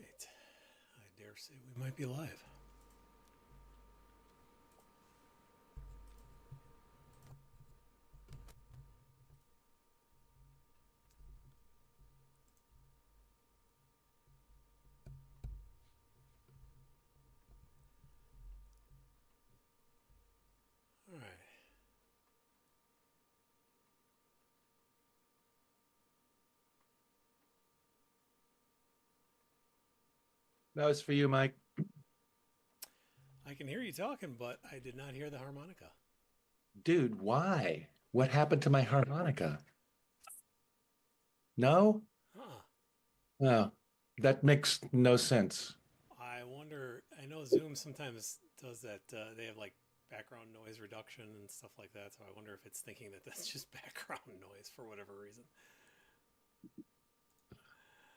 right. I dare say we might be live. All right. That was for you, Mike. I can hear you talking, but I did not hear the harmonica. Dude, why? What happened to my harmonica? No? Huh. Oh, that makes no sense. I wonder. I know Zoom sometimes does that. They have like background noise reduction and stuff like that. So I wonder if it's thinking that that's just background noise for whatever reason.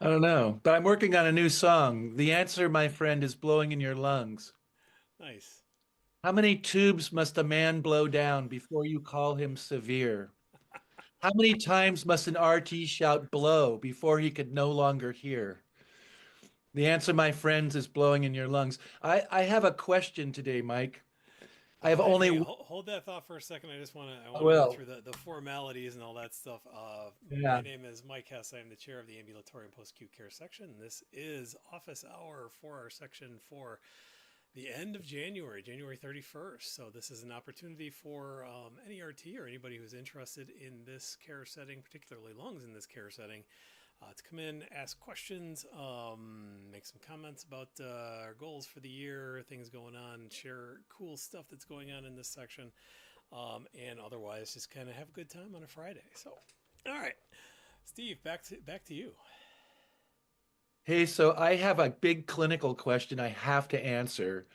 I don't know, but I'm working on a new song. The answer, my friend, is blowing in your lungs. Nice. How many tubes must a man blow down before you call him severe? How many times must an RT shout blow before he could no longer hear? The answer, my friends, is blowing in your lungs. I have a question today, Mike. I have Hey, only, hold that thought for a second. I want to go well, through the formalities and all that stuff. My yeah. name is Mike Hess. I am the chair of the ambulatory and post acute care section. This is office hour for our section for the end of January, January 31st. So this is an opportunity for any RT or anybody who's interested in this care setting, particularly lungs in this care setting, to come in, ask questions, make some comments about our goals for the year, things going on, share cool stuff that's going on in this section, and otherwise just kind of have a good time on a Friday. So, all right, Steve, back to you. Hey, so I have a big clinical question I have to answer,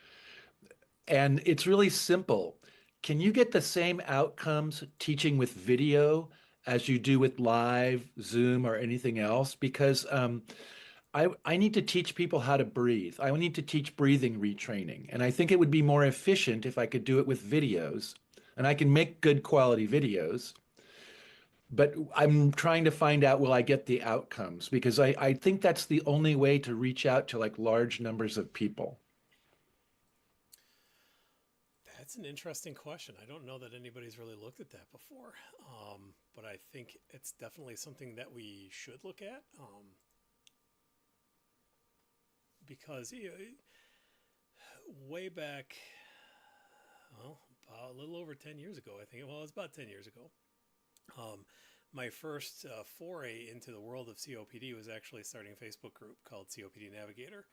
and it's really simple. Can you get the same outcomes teaching with video as you do with live, Zoom, or anything else? Because I need to teach people how to breathe. I need to teach breathing retraining, and I think it would be more efficient if I could do it with videos, and I can make good quality videos. But I'm trying to find out, will I get the outcomes? Because I think that's the only way to reach out to like large numbers of people. That's an interesting question. I don't know that anybody's really looked at that before, but I think it's definitely something that we should look at because way back, well, about a little over 10 years ago, I think, well, it's about 10 years ago, um, my first foray into the world of COPD was actually starting a Facebook group called COPD Navigator.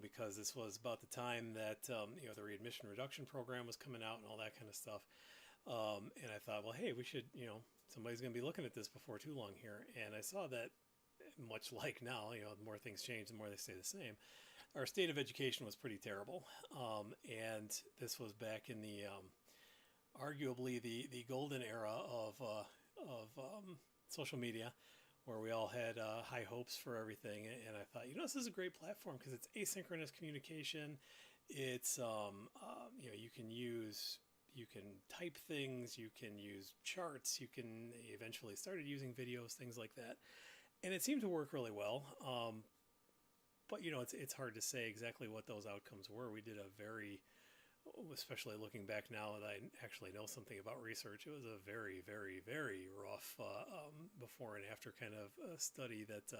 Because this was about the time that the readmission reduction program was coming out and all that kind of stuff. And I thought, well, hey, we should, somebody's going to be looking at this before too long here. And I saw that, much like now, the more things change, the more they stay the same. Our state of education was pretty terrible, and this was back in the arguably the golden era of social media, where we all had high hopes for everything. And I thought, this is a great platform because it's asynchronous communication. It's you can type things, you can use charts, you can eventually started using videos, things like that, and it seemed to work really well. But it's hard to say exactly what those outcomes were. We did a very, especially looking back now that I actually know something about research, it was a very, very, very rough before and after kind of study that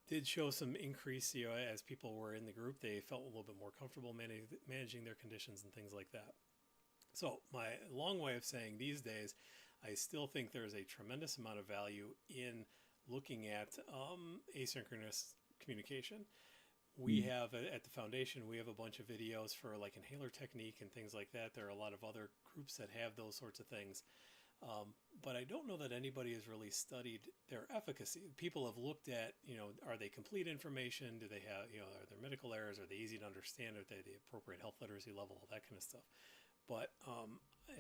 did show some increase. As people were in the group, they felt a little bit more comfortable managing their conditions and things like that. So my long way of saying these days, I still think there's a tremendous amount of value in looking at asynchronous communication. We Mm. have at the foundation, we have a bunch of videos for like inhaler technique and things like that. There are a lot of other groups that have those sorts of things. But I don't know that anybody has really studied their efficacy. People have looked at, are they complete information? Do they have, are there medical errors? Are they easy to understand? Are they the appropriate health literacy level? All that kind of stuff. But,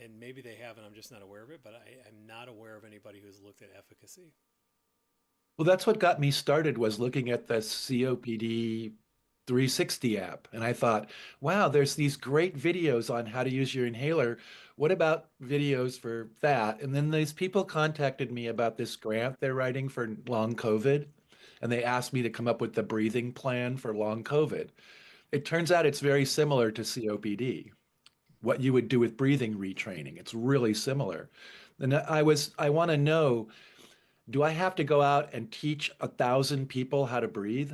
and maybe they have, and I'm just not aware of it, but I'm not aware of anybody who's looked at efficacy. Well, that's what got me started was looking at the COPD 360 app. And I thought, wow, there's these great videos on how to use your inhaler. What about videos for that? And then these people contacted me about this grant they're writing for long COVID. and they asked me to come up with the breathing plan for long COVID. It turns out it's very similar to COPD, what you would do with breathing retraining. It's really similar. And I want to know, do I have to go out and teach 1,000 people how to breathe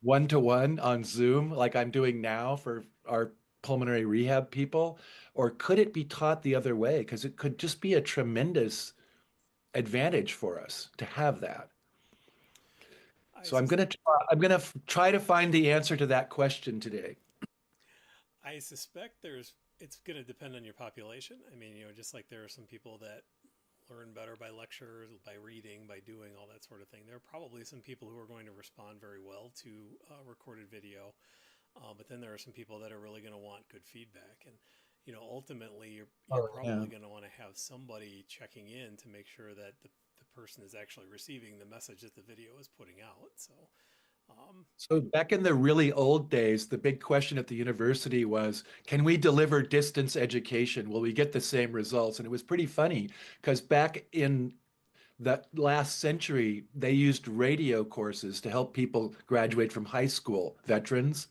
one to one on Zoom, like I'm doing now for our pulmonary rehab people? Or could it be taught the other way? Because it could just be a tremendous advantage for us to have that. I So sus- I'm gonna try to find the answer to that question today. I suspect it's going to depend on your population. I mean, just like there are some people that learn better by lectures, by reading, by doing all that sort of thing. There are probably some people who are going to respond very well to recorded video, but then there are some people that are really going to want good feedback. And ultimately, you're Oh, yeah. probably going to want to have somebody checking in to make sure that the person is actually receiving the message that the video is putting out. So, um, So back in the really old days, the big question at the university was, can we deliver distance education? Will we get the same results? And it was pretty funny because back in the last century, they used radio courses to help people graduate from high school, veterans.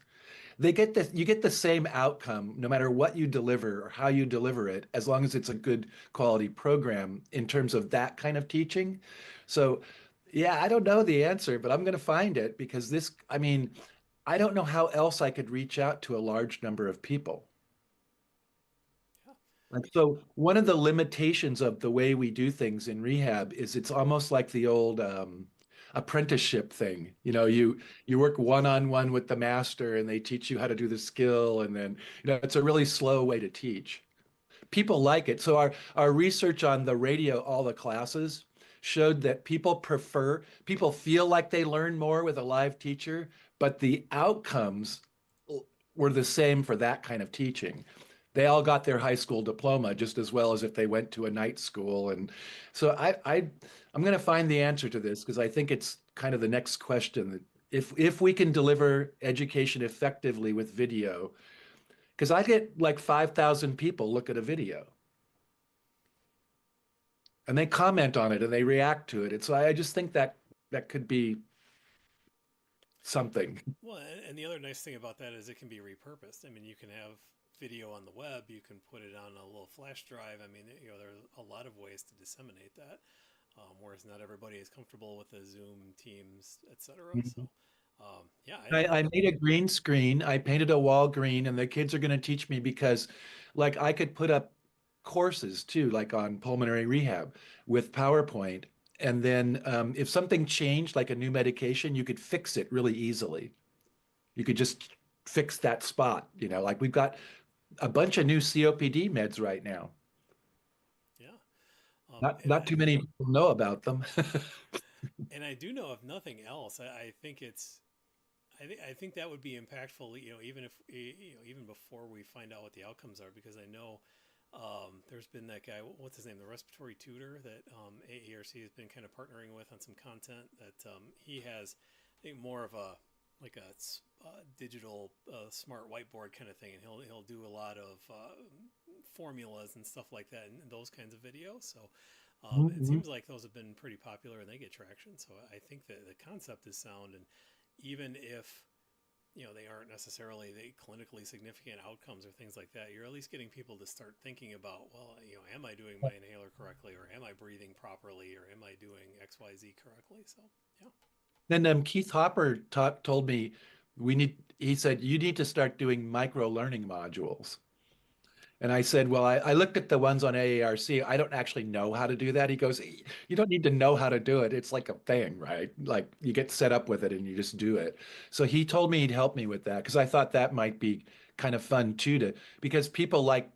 You get the same outcome no matter what you deliver or how you deliver it, as long as it's a good quality program in terms of that kind of teaching. So, yeah, I don't know the answer, but I'm going to find it because I mean, I don't know how else I could reach out to a large number of people. yeah, Like, so one of the limitations of the way we do things in rehab is it's almost like the old apprenticeship thing. You work one-on-one with the master and they teach you how to do the skill, and then it's a really slow way to teach. People like it. So our research on the radio, all the classes, showed that people feel like they learn more with a live teacher, but the outcomes were the same for that kind of teaching. They all got their high school diploma just as well as if they went to a night school. And so I'm going to find the answer to this because I think it's kind of the next question. If we can deliver education effectively with video, because I get like 5,000 people look at a video and they comment on it and they react to it. And so I just think that that could be something. well, and the other nice thing about that is it can be repurposed. I mean, you can have video on the web, you can put it on a little flash drive. I mean, there's a lot of ways to disseminate that, whereas not everybody is comfortable with the Zoom, Teams, etc. So, yeah, I made a green screen. I painted a wall green, and the kids are going to teach me because, like, I could put up courses too, like on pulmonary rehab with PowerPoint. And then if something changed, like a new medication, you could fix it really easily. You could just fix that spot. Like we've got a bunch of new COPD meds right now. yeah, Not and not too many people know about them. I do know if nothing else, I think I think that would be impactful. Even if even before we find out what the outcomes are, because I know there's been that guy. What's his name? The respiratory tutor that AARC has been kind of partnering with on some content. That he has, I think, more of a like a digital smart whiteboard kind of thing, and he'll do a lot of formulas and stuff like that, and those kinds of videos. So it Mhm. seems like those have been pretty popular and they get traction. So I think that the concept is sound, and even if they aren't necessarily the clinically significant outcomes or things like that, you're at least getting people to start thinking about, well, am I doing my inhaler correctly, or am I breathing properly, or am I doing XYZ correctly? So yeah, Then Keith Hopper told me he said, you need to start doing micro learning modules. And I said, well, I looked at the ones on AARC. I don't actually know how to do that. He goes, you don't need to know how to do it. It's like a thing, right? Like you get set up with it and you just do it. So he told me he'd help me with that because I thought that might be kind of fun too, because people like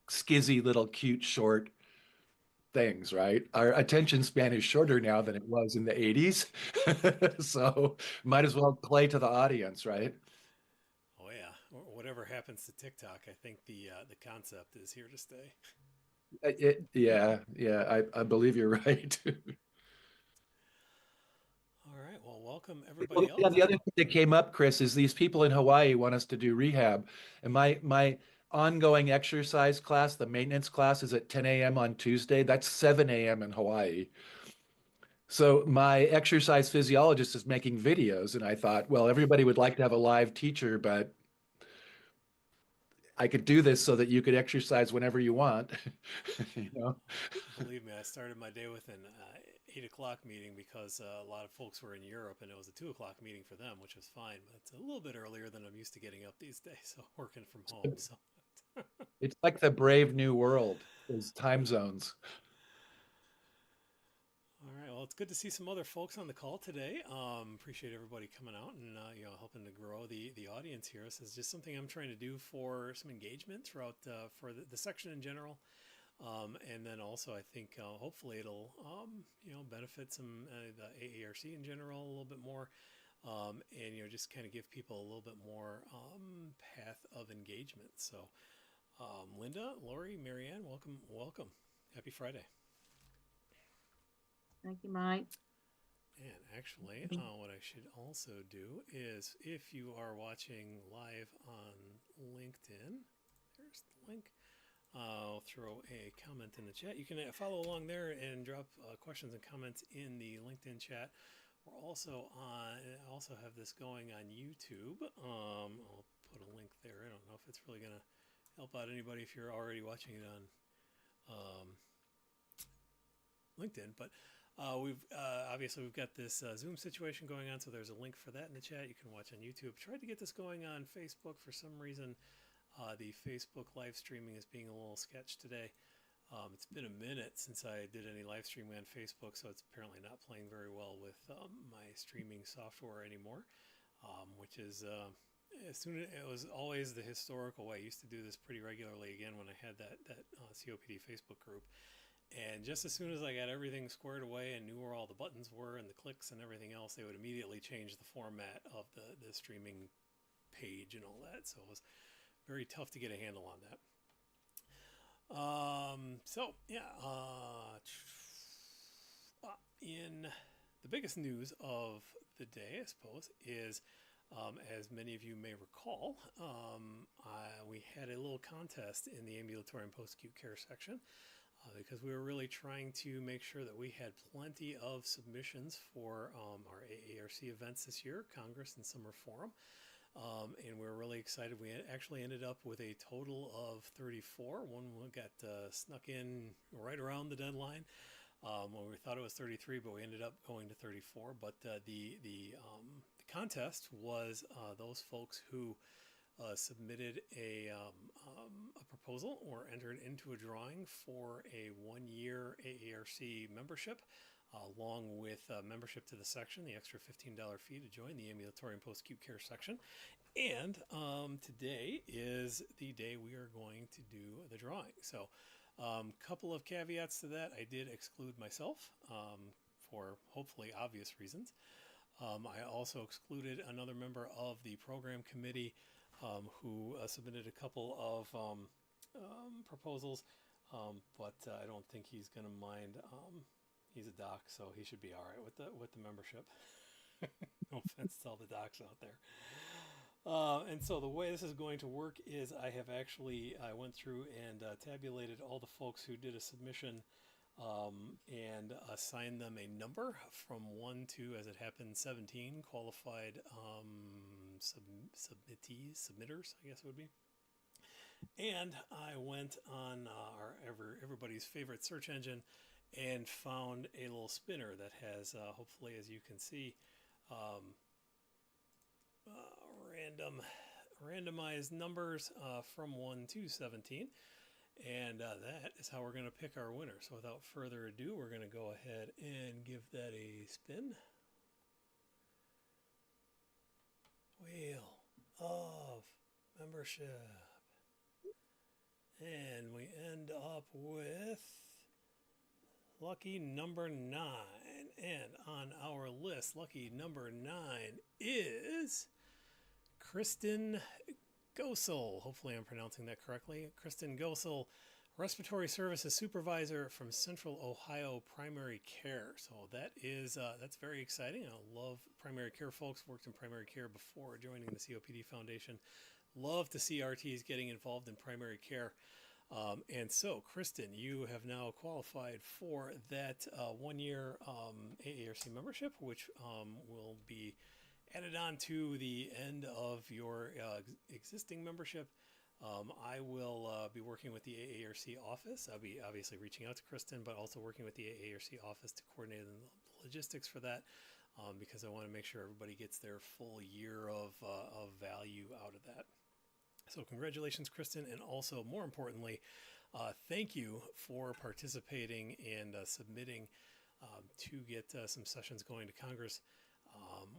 skizzy little cute short things, right? Our attention span is shorter now than it was in the 80s. So might as well play to the audience, right? oh yeah, whatever happens to TikTok, I think the concept is here to stay. Yeah, yeah, I believe you're right. All right, well, welcome Well, everybody yeah, else. the other thing that came up, Chris, is these people in Hawaii want us to do rehab. And my ongoing exercise class, the maintenance class, is at 10 a.m. on Tuesday. That's 7 a.m. in Hawaii. So my exercise physiologist is making videos, and I thought, well, everybody would like to have a live teacher, but I could do this so that you could exercise whenever you want. You know? Believe me, I started my day with an 8 o'clock meeting because a lot of folks were in Europe, and it was a 2 o'clock meeting for them, which was fine. But it's a little bit earlier than I'm used to getting up these days, so working from home. So, It's like the brave new world is time zones. all right. Well, it's good to see some other folks on the call today. Appreciate everybody coming out and helping to grow the audience here. This is just something I'm trying to do for some engagement throughout for the section in general. And then also, I think hopefully it'll benefit some the AARC in general a little bit more, and just kind of give people a little bit more path of engagement. So, Linda, Lori, Marianne, welcome, happy Friday. Thank you, Mike. And actually, what I should also do is if you are watching live on LinkedIn, there's the link. I'll throw a comment in the chat. You can follow along there and drop questions and comments in the LinkedIn chat. We're also also have this going on YouTube. I'll put a link there. I don't know if it's really going to help out anybody if you're already watching it on LinkedIn, but we've obviously we've got this Zoom situation going on, so there's a link for that in the chat. You can watch on YouTube. Tried to get this going on Facebook for some reason. The Facebook live streaming is being a little sketch today. It's been a minute since I did any live streaming on Facebook, so it's apparently not playing very well with my streaming software anymore, which is as soon as it was always the historical way. I used to do this pretty regularly again when I had that COPD Facebook group. And just as soon as I got everything squared away and knew where all the buttons were and the clicks and everything else, they would immediately change the format of the streaming page and all that. So it was very tough to get a handle on that. In the biggest news of the day, I suppose, is as many of you may recall, we had a little contest in the ambulatory and post-acute care section. Because we were really trying to make sure that we had plenty of submissions for our AARC events this year, Congress and Summer Forum. And we were really excited. We actually ended up with a total of 34. One got snuck in right around the deadline. When we thought it was 33, but we ended up going to 34. But the contest was those folks who submitted a proposal or entered into a drawing for a 1-year AARC membership, along with membership to the section, the extra $15 fee to join the ambulatory and post-acute care section. And today is the day we are going to do the drawing. So couple of caveats to that. I did exclude myself for hopefully obvious reasons. I also excluded another member of the program committee who submitted a couple of proposals, but I don't think he's going to mind. He's a doc, so he should be all right with the membership. No offense to all the docs out there. And so the way this is going to work is I went through and tabulated all the folks who did a submission and assigned them a number from 1 to, as it happened, 17 qualified submitters, I guess it would be. And I went on everybody's favorite search engine and found a little spinner that has, hopefully, as you can see, randomized numbers from 1 to 17. And that is how we're going to pick our winner. So without further ado, we're going to go ahead and give that a spin. Wheel of membership. And we end up with lucky number 9. And on our list, lucky number 9 is Kristen Gosel. Hopefully I'm pronouncing that correctly. Kristen Gosel, Respiratory Services Supervisor from Central Ohio Primary Care. So that's very exciting. I love primary care folks. Worked in primary care before joining the COPD Foundation. Love to see RTs getting involved in primary care. And so, Kristen, you have now qualified for that 1 year AARC membership, which will be added on to the end of your existing membership. I will be working with the AARC office. I'll be obviously reaching out to Kristen, but also working with the AARC office to coordinate the logistics for that, because I want to make sure everybody gets their full year of value out of that. So, congratulations, Kristen, and also, more importantly, thank you for participating and submitting to get some sessions going to Congress.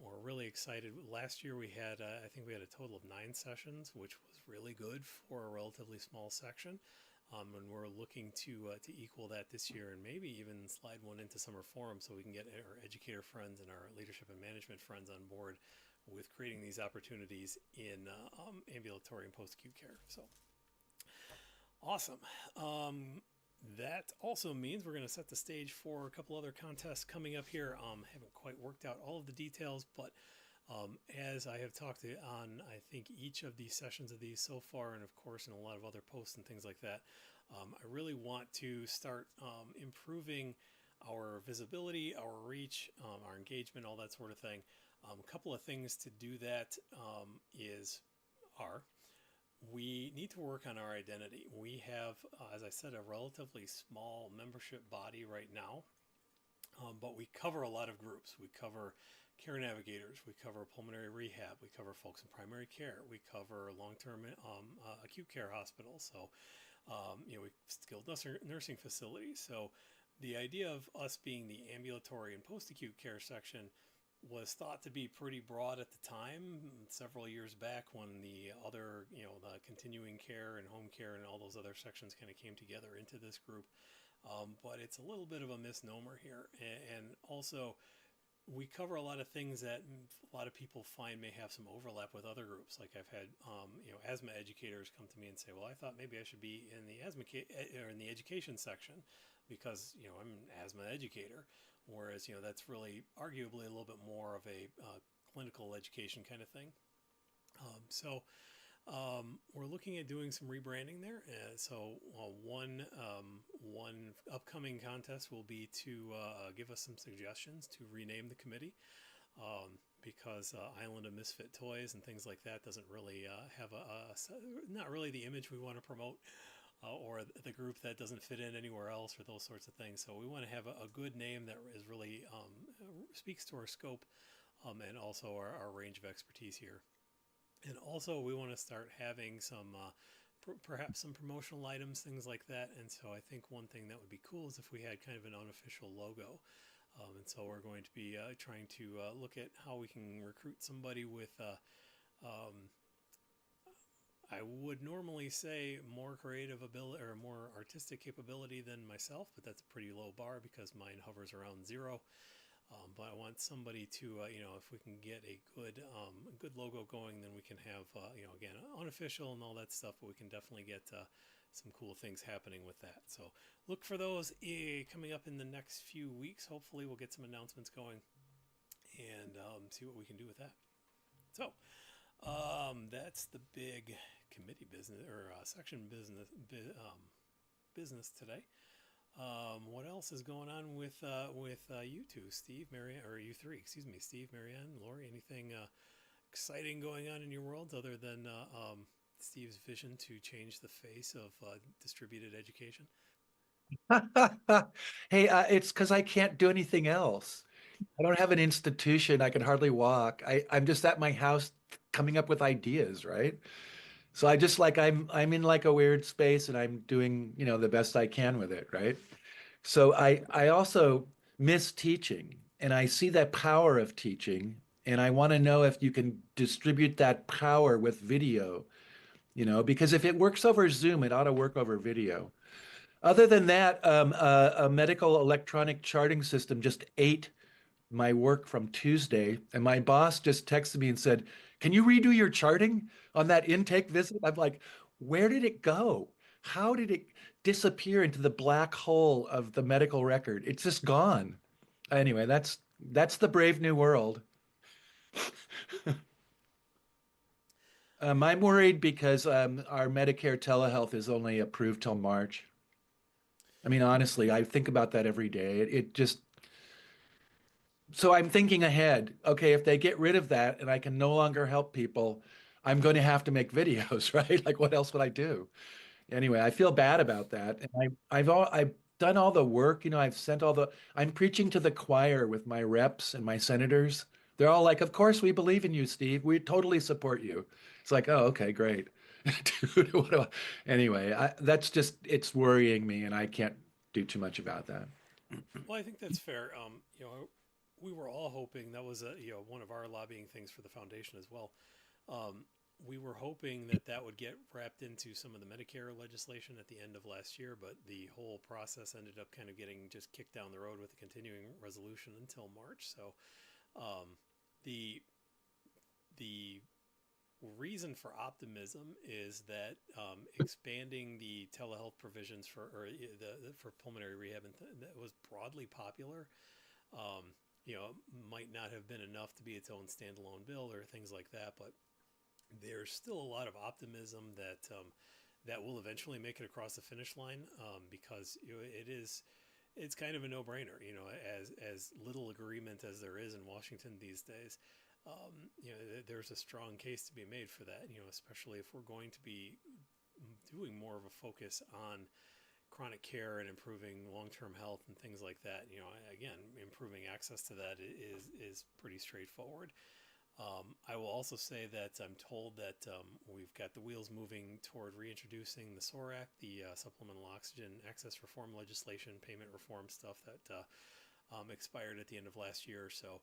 We're really excited. Last year we had, I think we had a total of 9 sessions, which was really good for a relatively small section. And we're looking to equal that this year, and maybe even slide one into summer forum so we can get our educator friends and our leadership and management friends on board with creating these opportunities in ambulatory and post-acute care. So awesome. That also means we're going to set the stage for a couple other contests coming up here. Haven't quite worked out all of the details, but as I have talked on, I think each of these sessions of these so far, and of course in a lot of other posts and things like that, I really want to start improving our visibility, our reach, our engagement, all that sort of thing. A couple of things to do that are we need to work on our identity. We have, as I said, a relatively small membership body right now, but we cover a lot of groups. We cover care navigators, we cover pulmonary rehab, we cover folks in primary care, we cover long-term acute care hospitals, so we skilled nursing facilities. So the idea of us being the ambulatory and post-acute care section was thought to be pretty broad at the time, several years back, when the other, the continuing care and home care and all those other sections kind of came together into this group. But it's a little bit of a misnomer here. And also, we cover a lot of things that a lot of people find may have some overlap with other groups. Like I've had, asthma educators come to me and say, well, I thought maybe I should be in the or in the education section because, I'm an asthma educator. Whereas, that's really arguably a little bit more of a clinical education kind of thing. So we're looking at doing some rebranding there. So one upcoming contest will be to give us some suggestions to rename the committee, because Island of Misfit Toys and things like that doesn't really have not really the image we want to promote. Or the group that doesn't fit in anywhere else, or those sorts of things. So we want to have a good name that is really speaks to our scope, and also our range of expertise here. And also we want to start having some perhaps some promotional items, things like that. And so I think one thing that would be cool is if we had kind of an unofficial logo. And so we're going to be trying to look at how we can recruit somebody with I would normally say more creative ability or more artistic capability than myself, but that's a pretty low bar because mine hovers around 0. But I want somebody to, if we can get a good logo going, then we can have, again, unofficial and all that stuff, but we can definitely get some cool things happening with that. So look for those coming up in the next few weeks. Hopefully we'll get some announcements going and see what we can do with that. So that's the big committee business or section business today. What else is going on with you two, Steve, Marianne, or you three? Excuse me, Steve, Marianne, Lori. Anything exciting going on in your world other than Steve's vision to change the face of distributed education? Hey, it's because I can't do anything else. I don't have an institution. I can hardly walk. I'm just at my house coming up with ideas, right? So I just like I'm in like a weird space and I'm doing, the best I can with it, right? So I also miss teaching and I see that power of teaching and I want to know if you can distribute that power with video, because if it works over Zoom, it ought to work over video. Other than that, a medical electronic charting system just ate my work from Tuesday, and my boss just texted me and said, "Can you redo your charting on that intake visit?" I'm like, "Where did it go? How did it disappear into the black hole of the medical record? It's just gone." Anyway, that's the brave new world. I'm worried because our Medicare telehealth is only approved till March. I mean, honestly, I think about that every day. It just, so I'm thinking ahead. Okay, if they get rid of that and I can no longer help people, I'm going to have to make videos, right? Like, what else would I do? Anyway, I feel bad about that. And I've done all the work, I've sent all the, I'm preaching to the choir with my reps and my senators. They're all like, of course we believe in you, Steve. We totally support you. It's like, oh, okay, great. Dude, anyway, that's just, it's worrying me and I can't do too much about that. Well, I think that's fair. We were all hoping that was one of our lobbying things for the foundation as well. Um, we were hoping that that would get wrapped into some of the Medicare legislation at the end of last year, but the whole process ended up kind of getting just kicked down the road with the continuing resolution until March. So um, the the reason for optimism is that expanding the telehealth provisions for pulmonary rehab that was broadly popular. Um, might not have been enough to be its own standalone bill or things like that, but there's still a lot of optimism that that will eventually make it across the finish line because it's kind of a no-brainer. As little agreement as there is in Washington these days, there's a strong case to be made for that. Especially if we're going to be doing more of a focus on chronic care and improving long-term health and things like that. Again, improving access to that is pretty straightforward. I will also say that I'm told that we've got the wheels moving toward reintroducing the SOAR Act, the Supplemental Oxygen Access Reform legislation, payment reform stuff that expired at the end of last year. So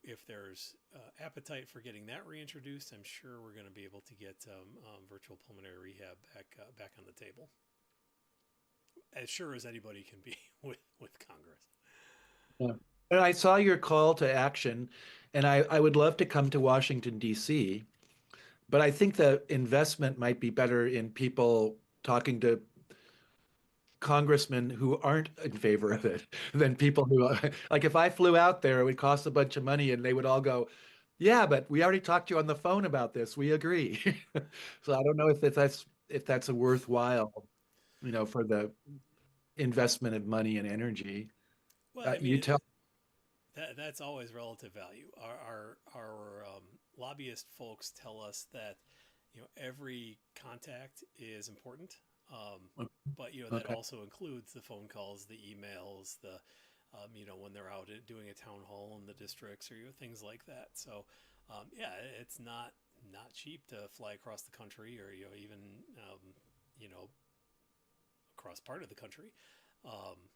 if there's appetite for getting that reintroduced, I'm sure we're going to be able to get virtual pulmonary rehab back on the table, as sure as anybody can be with Congress. Yeah. And I saw your call to action, and I would love to come to Washington, D.C., but I think the investment might be better in people talking to congressmen who aren't in favor of it than people who, like, if I flew out there, it would cost a bunch of money, and they would all go, "Yeah, but we already talked to you on the phone about this. We agree." So I don't know if that's a worthwhile, for the investment of money and energy. Well, I You mean, tell. that's always relative value. Our lobbyist folks tell us that every contact is important, but that Okay. also includes the phone calls, the emails, the when they're out doing a town hall in the districts or things like that. So yeah, it's not cheap to fly across the country or even you know across part of the country.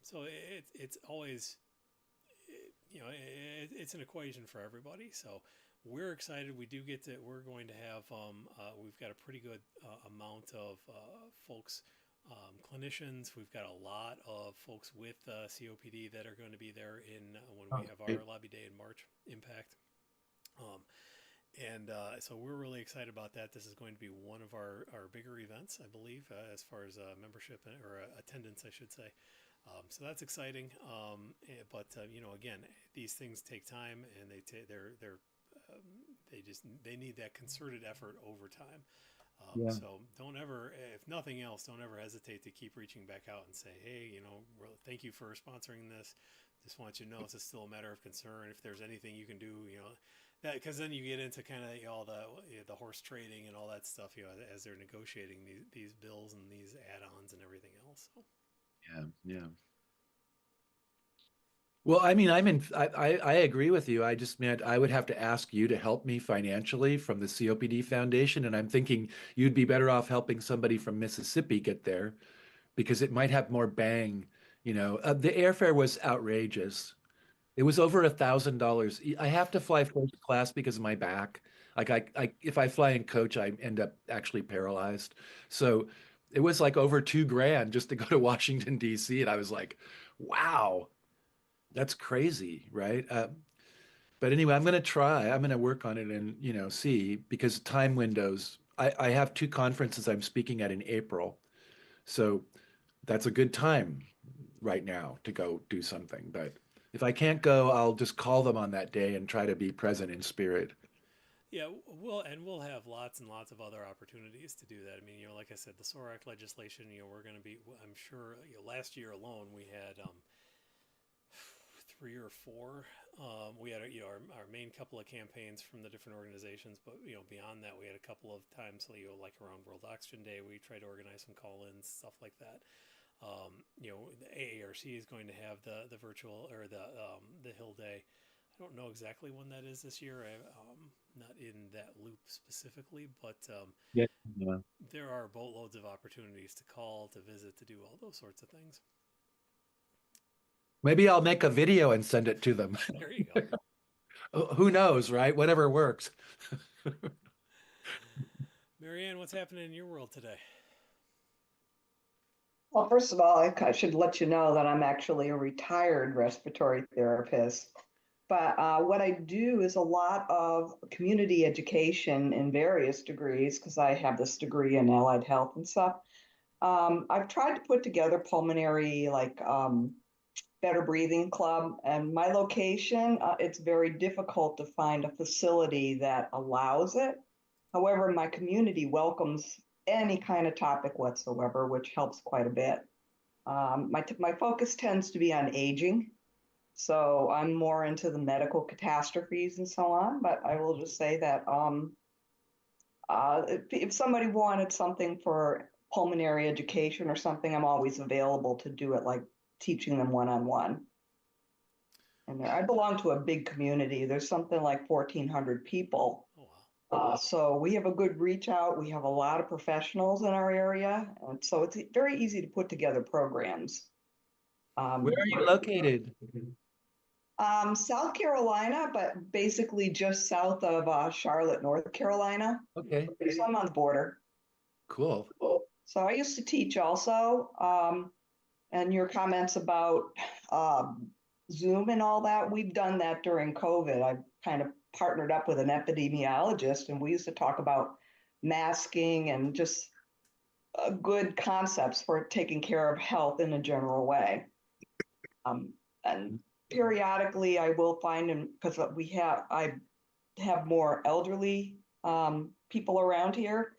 So it's always it's an equation for everybody. So we're excited. We're going to have, we've got a pretty good amount of folks, clinicians. We've got a lot of folks with COPD that are going to be there when we have our lobby day in March impact. Um, and so we're really excited about that. This is going to be one of our bigger events, I believe, as far as membership or attendance, I should say. So that's exciting. But again, these things take time, and um, they need that concerted effort over time. Yeah. So don't ever, if nothing else, don't ever hesitate to keep reaching back out and say, hey, thank you for sponsoring this. Just want you to know it's still a matter of concern. If there's anything you can do, that because then you get into kind of all the horse trading and all that stuff, as they're negotiating these bills and these add-ons and everything else. So. Yeah. Yeah. Well, I mean, I agree with you. I just meant I would have to ask you to help me financially from the COPD Foundation. And I'm thinking you'd be better off helping somebody from Mississippi get there because it might have more bang. The airfare was outrageous. It was over $1,000. I have to fly first class because of my back. Like if I fly in coach, I end up actually paralyzed. So it was like over 2 grand just to go to Washington, D.C. And I was like, wow. That's crazy, right? But anyway, I'm going to try. I'm going to work on it and, see because time windows. I have 2 conferences I'm speaking at in April. So that's a good time right now to go do something. But if I can't go, I'll just call them on that day and try to be present in spirit. Yeah, we'll have lots and lots of other opportunities to do that. I mean, like I said, the SORAC legislation, we're going to be, I'm sure, last year alone we had three or four. We had our main couple of campaigns from the different organizations, but beyond that, we had a couple of times, like around World Oxygen Day, we tried to organize some call-ins, stuff like that. The AARC is going to have the virtual or the Hill Day. I don't know exactly when that is this year. I'm not in that loop specifically, but Yeah. Yeah. there are boatloads of opportunities to call, to visit, to do all those sorts of things. Maybe I'll make a video and send it to them. There you go. Who knows, right? Whatever works. Marianne, what's happening in your world today? Well, first of all, I should let you know that I'm actually a retired respiratory therapist. But what I do is a lot of community education in various degrees because I have this degree in allied health and stuff. I've tried to put together pulmonary, like Better Breathing Club, and my location, it's very difficult to find a facility that allows it. However, my community welcomes any kind of topic whatsoever, which helps quite a bit. My focus tends to be on aging, so I'm more into the medical catastrophes and so on. But I will just say that if somebody wanted something for pulmonary education or something, I'm always available to do it, like teaching them one on one. And I belong to a big community. There's something like 1,400 people. Oh, wow. So we have a good reach out. We have a lot of professionals in our area. And so it's very easy to put together programs. Where are you located? South Carolina, but basically just south of Charlotte, North Carolina. Okay, So I'm on the border. cool. So I used to teach also. And your comments about Zoom and all that, we've done that during COVID. I've kind of partnered up with an epidemiologist, and we used to talk about masking and just good concepts for taking care of health in a general way. And periodically, I will find, because I have more elderly people around here,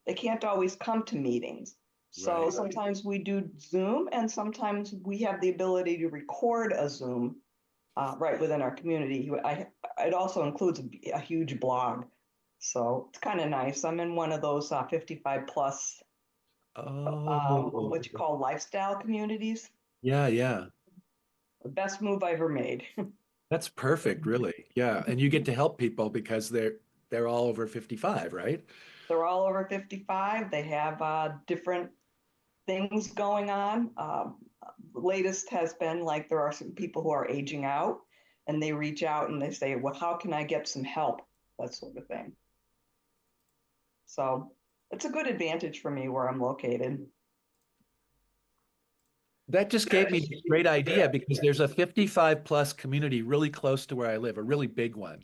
they can't always come to meetings. So Right. sometimes we do Zoom, and sometimes we have the ability to record a Zoom right within our community. It also includes a huge blog. So it's kind of nice. I'm in one of those 55 plus, Oh, what you call lifestyle communities. yeah, yeah. The best move I ever made. That's perfect, really. Yeah, and you get to help people because they're all over 55, right? They're all over 55. They have different things going on. Latest has been like there are some people who are aging out and they reach out and they say, well, how can I get some help? That sort of thing. So it's a good advantage for me where I'm located. That just gave me a great idea because there's a 55 plus community really close to where I live, a really big one.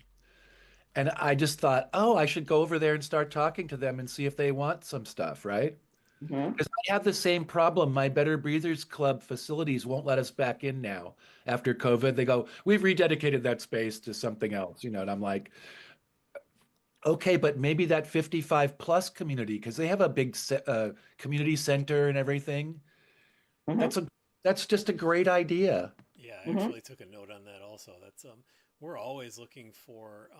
And I just thought, oh, I should go over there and start talking to them and see if they want some stuff, right? Mm-hmm. Because I have the same problem. My Better Breathers Club facilities won't let us back in now after COVID. They go, we've rededicated that space to something else, and I'm like, okay, but maybe that 55 plus community, because they have a big community center and everything. Mm-hmm. That's a that's just a great idea. Yeah, I Mm-hmm. actually took a note on that also. That's we're always looking for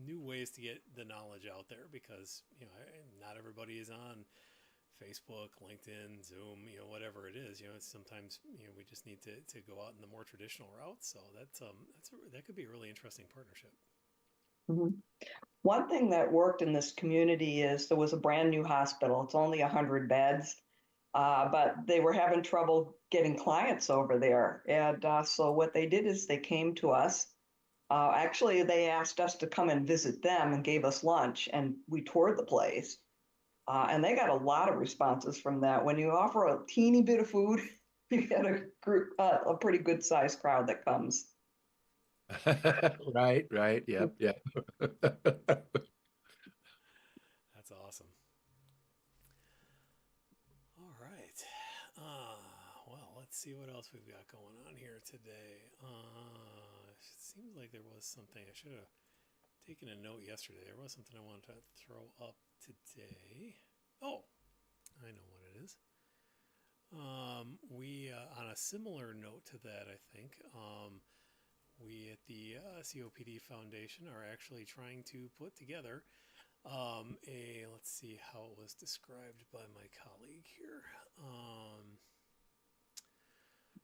new ways to get the knowledge out there because not everybody is on Facebook, LinkedIn, Zoom, whatever it is. It's sometimes we just need to go out in the more traditional route. So that could be a really interesting partnership. Mm-hmm. One thing that worked in this community is there was a brand new hospital. It's only 100 beds, but they were having trouble getting clients over there. And so what they did is they came to us. Actually, they asked us to come and visit them and gave us lunch, and we toured the place. And they got a lot of responses from that. When you offer a teeny bit of food, you get a pretty good sized crowd that comes. Right, right. Yep, yep. That's awesome. All right. Well, let's see what else we've got going on here today. It seems like there was something I should have taking a note yesterday. There was something I wanted to throw up today. Oh, I know what it is. We, on a similar note to that, I think, we at the COPD Foundation are actually trying to put together let's see how it was described by my colleague here.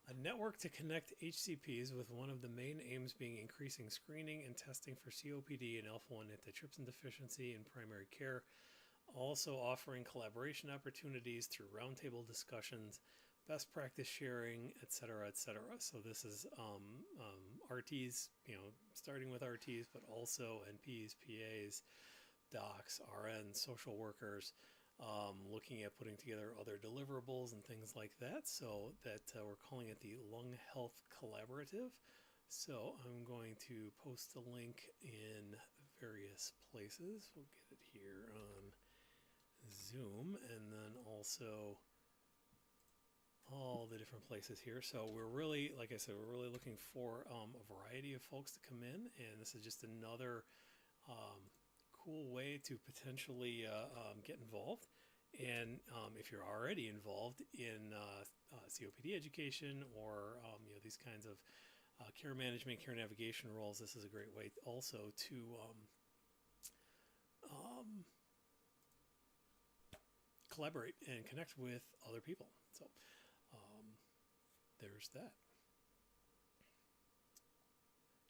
A network to connect HCPs with one of the main aims being increasing screening and testing for COPD and alpha-1 antitrypsin deficiency in primary care, also offering collaboration opportunities through roundtable discussions, best practice sharing, et cetera, et cetera. So this is RTs, starting with RTs, but also NPs, PAs, docs, RNs, social workers, looking at putting together other deliverables and things like that. So that we're calling it the Lung Health Collaborative. So I'm going to post the link in various places. We'll get it here on Zoom, and then also all the different places here. So we're really, like I said, we're really looking for a variety of folks to come in, and this is just another cool way to potentially get involved. And if you're already involved in COPD education or these kinds of care management, care navigation roles, this is a great way also to collaborate and connect with other people. So there's that.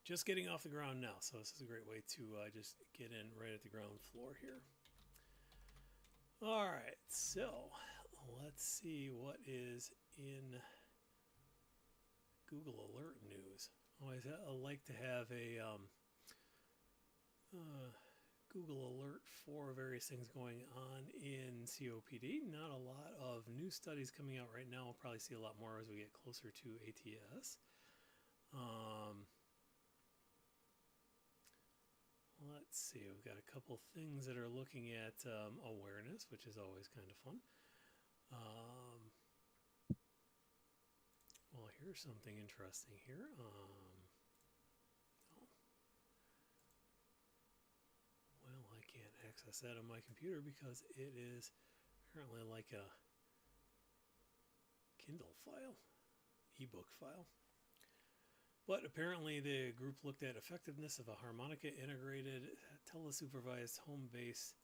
Just getting off the ground now, so this is a great way to just get in right at the ground floor here. All right, so let's see what is in Google Alert news. Always I like to have a Google Alert for various things going on in COPD. Not a lot of new studies coming out right now. We'll probably see a lot more as we get closer to ATS. Let's see, we've got a couple things that are looking at awareness, which is always kind of fun. Well, here's something interesting here. Well, I can't access that on my computer because it is apparently like a Kindle file, ebook file. But apparently the group looked at effectiveness of a harmonica integrated telesupervised home-based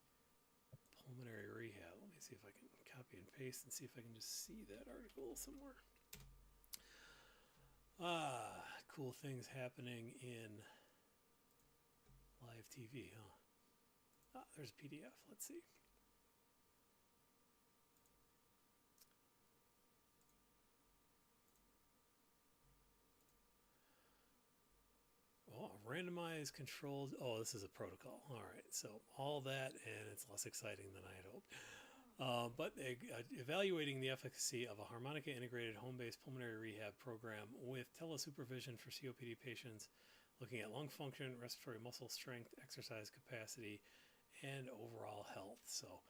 pulmonary rehab. Let me see if I can copy and paste and see if I can just see that article somewhere. Cool things happening in live TV, huh? There's a PDF. Let's see. Oh, randomized controlled. Oh, this is a protocol. All right. So all that, and it's less exciting than I had hoped. But evaluating the efficacy of a harmonica integrated home-based pulmonary rehab program with telesupervision for COPD patients, looking at lung function, respiratory muscle strength, exercise capacity, and overall health. So,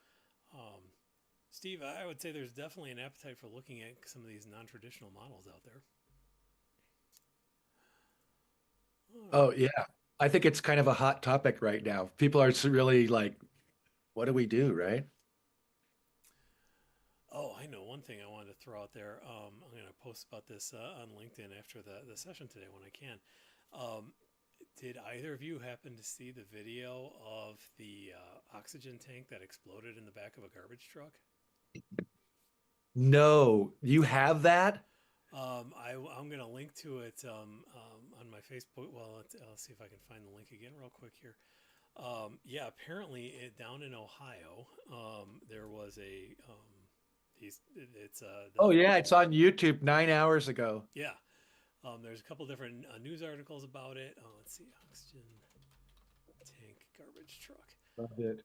Steve, I would say there's definitely an appetite for looking at some of these non-traditional models out there. Oh, yeah. I think it's kind of a hot topic right now. People are really like, what do we do, right? Oh, I know one thing I wanted to throw out there. I'm going to post about this on LinkedIn after the session today when I can. Did either of you happen to see the video of the oxygen tank that exploded in the back of a garbage truck? No, you have that? I'm going to link to it on my Facebook. Well, I'll see if I can find the link again real quick here. Yeah, apparently down in Ohio, there was a Oh yeah, it's on YouTube 9 hours ago. Yeah. There's a couple different news articles about it. Let's see, oxygen tank garbage truck. Love it.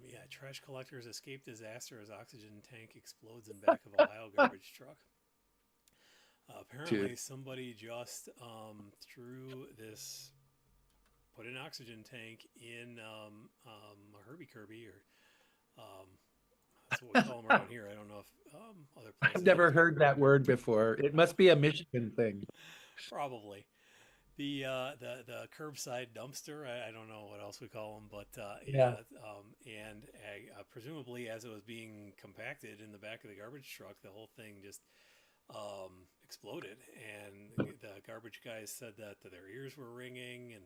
Yeah, trash collectors escape disaster as oxygen tank explodes in back of Ohio garbage truck. Apparently, somebody just put an oxygen tank in a Herbie Kirby, or that's what we call them around here. I don't know if other places. I've never heard that word before. It must be a Michigan thing. Probably. the curbside dumpster. I don't know what else we call them, but Yeah. and presumably as it was being compacted in the back of the garbage truck, the whole thing just exploded, and the garbage guys said that their ears were ringing, and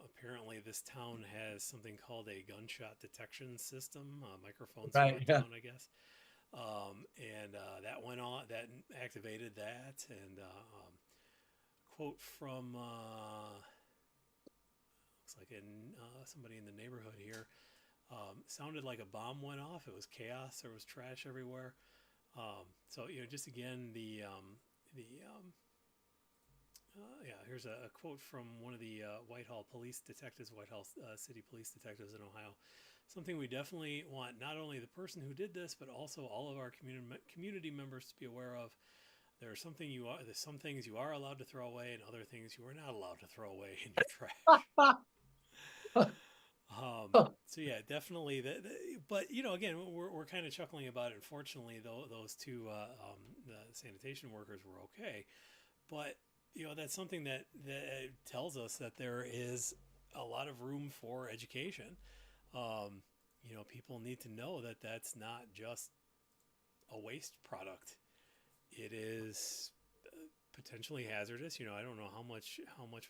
apparently this town has something called a gunshot detection system, microphones Right. throughout Yeah. town, I guess. And that went on, that activated that, and quote from looks like somebody in the neighborhood here. Sounded like a bomb went off. It was chaos. There was trash everywhere. So just again the yeah. Here's a quote from one of the Whitehall police detectives, Whitehall City police detectives in Ohio. Something we definitely want not only the person who did this, but also all of our community members to be aware of. There's some things you are allowed to throw away, and other things you are not allowed to throw away in your trash. So yeah, definitely. But again, we're kind of chuckling about it. Unfortunately, though, those two the sanitation workers were okay, but that's something that tells us that there is a lot of room for education. People need to know that that's not just a waste product. It is potentially hazardous. I don't know how much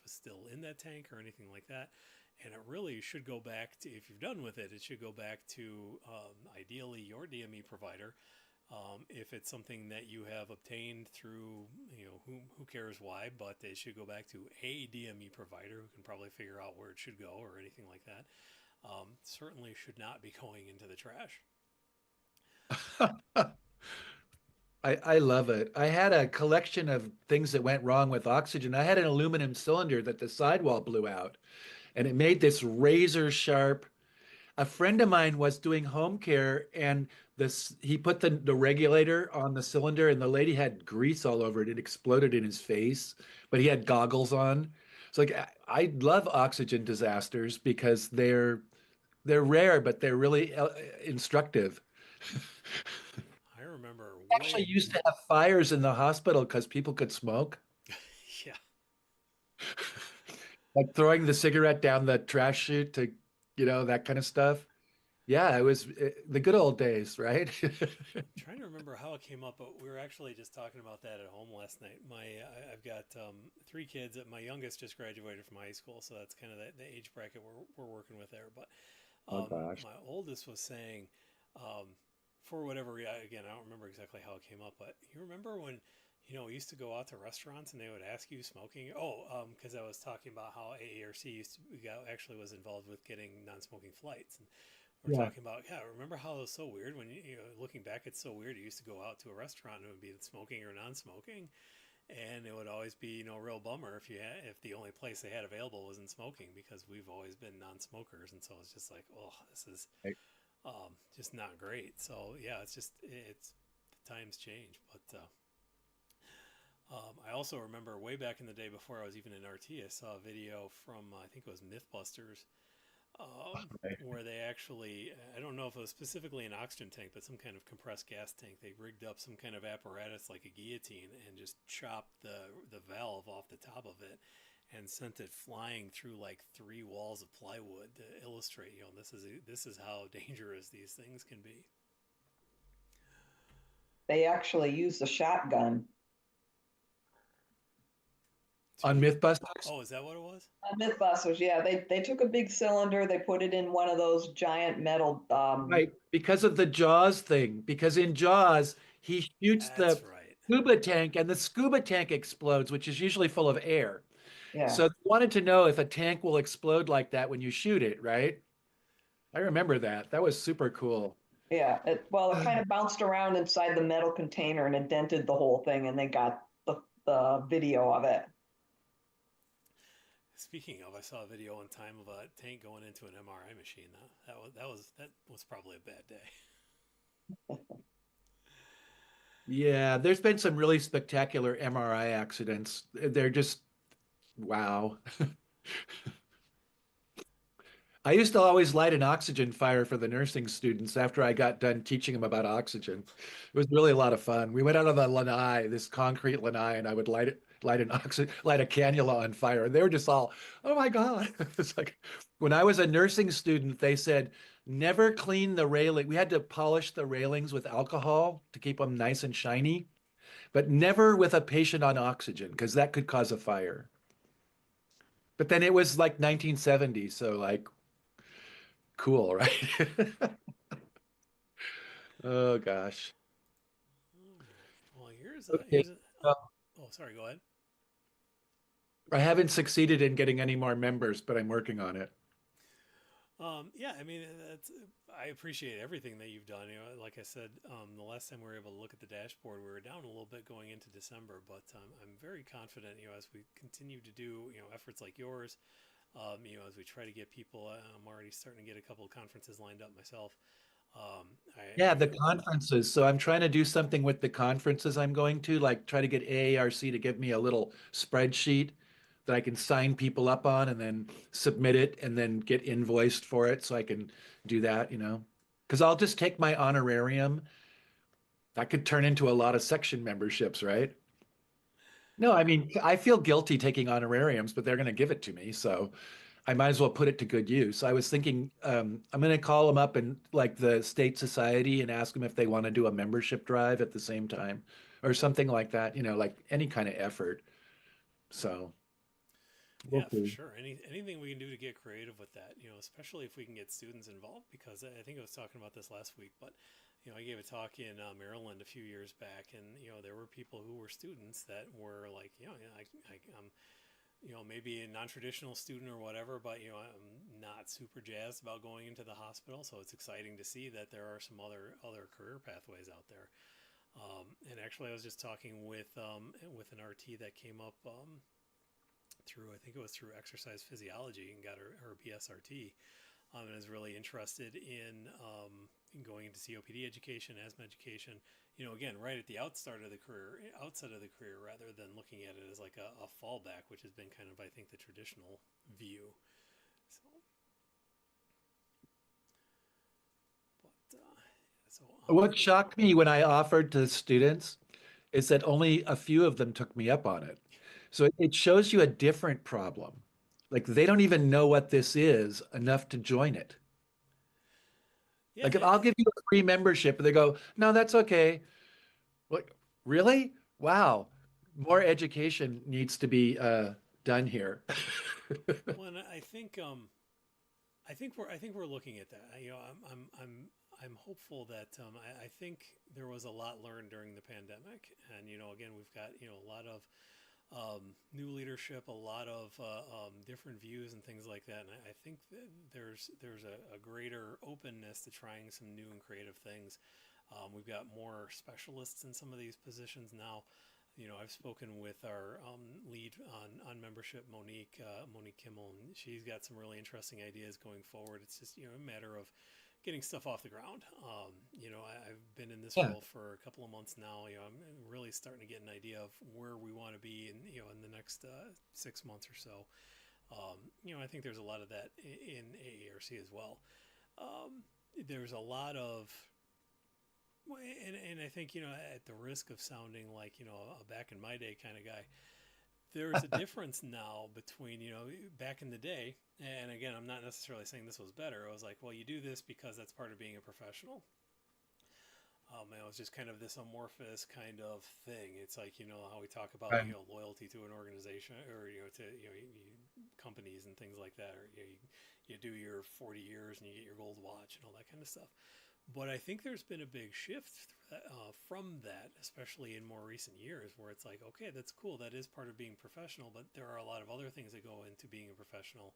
was still in that tank or anything like that. And it really should go back to, if you're done with it, it should go back to ideally your DME provider. If it's something that you have obtained through, who cares why, but it should go back to a DME provider who can probably figure out where it should go or anything like that. Certainly should not be going into the trash. I love it. I had a collection of things that went wrong with oxygen. I had an aluminum cylinder that the sidewall blew out, and it made this razor sharp. A friend of mine was doing home care, and this he put the regulator on the cylinder, and the lady had grease all over it. It exploded in his face, but he had goggles on. It's like I love oxygen disasters because they're rare, but they're really instructive. I remember Actually way, used to have fires in the hospital because people could smoke, yeah. like throwing the cigarette down the trash chute to, that kind of stuff. Yeah, it was the good old days, right? I'm trying to remember how it came up, but we were actually just talking about that at home last night. I've got three kids. My youngest just graduated from high school, so that's kind of the age bracket we're working with there. But Oh gosh. my oldest was saying, for whatever reason, again, I don't remember exactly how it came up, but you remember when we used to go out to restaurants and they would ask you smoking? Oh, because I was talking about how AARC actually was involved with getting non-smoking flights, and we're Yeah. talking about, yeah, remember how it was so weird when looking back, it's so weird. You used to go out to a restaurant and it would be smoking or non-smoking, and it would always be a real bummer if the only place they had available wasn't smoking, because we've always been non-smokers, and so it's just like, oh, this is Right. just not great. So yeah, it's the times change, but. I also remember way back in the day before I was even in RT, I saw a video from I think it was MythBusters, Right. where they actually, I don't know if it was specifically an oxygen tank, but some kind of compressed gas tank. They rigged up some kind of apparatus like a guillotine and just chopped the valve off the top of it and sent it flying through like three walls of plywood to illustrate, this is how dangerous these things can be. They actually used a shotgun. On Mythbusters? Oh, is that what it was? Mythbusters, yeah, they took a big cylinder, they put it in one of those giant metal. Right, because of the Jaws thing. Because in Jaws, he shoots That's the right. scuba tank, and the scuba tank explodes, which is usually full of air. Yeah, So they wanted to know if a tank will explode like that when you shoot it, right? I remember that. That was super cool. yeah. Well, it kind of bounced around inside the metal container and it dented the whole thing, and they got the video of it. Speaking of, I saw a video one time of a tank going into an MRI machine. That was probably a bad day. Yeah, there's been some really spectacular MRI accidents. They're just wow. I used to always light an oxygen fire for the nursing students after I got done teaching them about oxygen. It was really a lot of fun. We went out on the lanai, this concrete lanai, and I would light a cannula on fire. And they were just all, oh my God. It's like when I was a nursing student, they said, never clean the railing. We had to polish the railings with alcohol to keep them nice and shiny, but never with a patient on oxygen because that could cause a fire. But then it was like 1970, so like cool, right? Oh gosh. Well, Okay. oh, sorry, go ahead. I haven't succeeded in getting any more members, but I'm working on it. Yeah, I mean, I appreciate everything that you've done. Like I said, the last time we were able to look at the dashboard, we were down a little bit going into December, but I'm very confident, as we continue to do, efforts like yours, as we try to get people, I'm already starting to get a couple of conferences lined up myself. Yeah, the conferences. So I'm trying to do something with the conferences I'm going to, like try to get AARC to give me a little spreadsheet that I can sign people up on and then submit it and then get invoiced for it so I can do that. Because I'll just take my honorarium. That could turn into a lot of section memberships, right? No, I mean, I feel guilty taking honorariums, but they're going to give it to me. So I might as well put it to good use. I was thinking I'm going to call them up and like the state society and ask them if they want to do a membership drive at the same time or something like that, like any kind of effort. So we'll Yeah, for see. sure. Anything we can do to get creative with that, especially if we can get students involved, because I think I was talking about this last week, but I gave a talk in Maryland a few years back, and there were people who were students that were like, I'm, maybe a non-traditional student or whatever, but I'm not super jazzed about going into the hospital. So it's exciting to see that there are some other career pathways out there. And actually, I was just talking with an RT that came up. Through I think it was through exercise physiology and got her BSRT, and is really interested in going into COPD education, asthma education. Again, right at the outset of the career, rather than looking at it as like a fallback, which has been kind of I think the traditional view. So, but so What shocked me when I offered to students is that only a few of them took me up on it. So it shows you a different problem. Like they don't even know what this is enough to join it. yeah, Like if I'll give you a free membership, and they go, no, that's okay. Like, really? Wow. More education needs to be done here. well, and I think we're looking at that. I'm hopeful that I think there was a lot learned during the pandemic, and again we've got a lot of new leadership, a lot of different views and things like that, and I think that there's a greater openness to trying some new and creative things. We've got more specialists in some of these positions now. I've spoken with our lead on membership, Monique Kimmel, and she's got some really interesting ideas going forward. It's just a matter of getting stuff off the ground. I've been in this Yeah. role for a couple of months now. I'm really starting to get an idea of where we want to be in the next 6 months or so. I think there's a lot of that in AARC as well. There's a lot of and I think at the risk of sounding like a back in my day kind of guy, there's a difference now between back in the day, and again I'm not necessarily saying this was better. I was like, well, you do this because that's part of being a professional. And it was just kind of this amorphous kind of thing. It's like how we talk about Right. loyalty to an organization, or to companies and things like that, or you do your 40 years and you get your gold watch and all that kind of stuff. But I think there's been a big shift from that, especially in more recent years, where it's like, okay, that's cool. That is part of being professional, but there are a lot of other things that go into being a professional.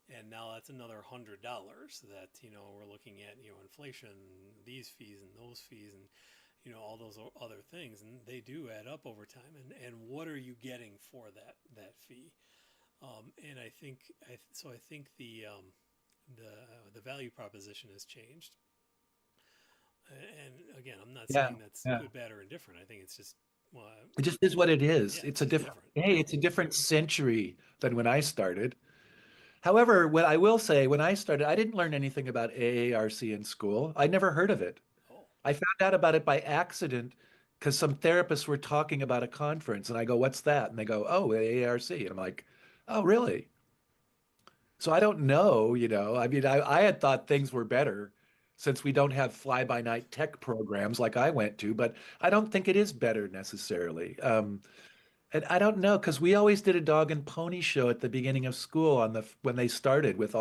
And now that's another $100 that we're looking at inflation, these fees and those fees, and all those other things, and they do add up over time. And what are you getting for that fee? And I think the value proposition has changed. And again, I'm not Yeah. saying that's Yeah. good, bad, or indifferent. I think it's just, well, It just is what it is. yeah, It's it's a just different, different. hey, it's a different century than when I started. However, what I will say, when I started, I didn't learn anything about AARC in school. I never heard of it. Oh, I found out about it by accident because some therapists were talking about a conference, and I go, "What's that?" And they go, "Oh, AARC." And I'm like, "Oh, really?" So I don't know, I mean, I had thought things were better since we don't have fly-by-night tech programs like I went to, but I don't think it is better necessarily. And I don't know because we always did a dog and pony show at the beginning of school when they started with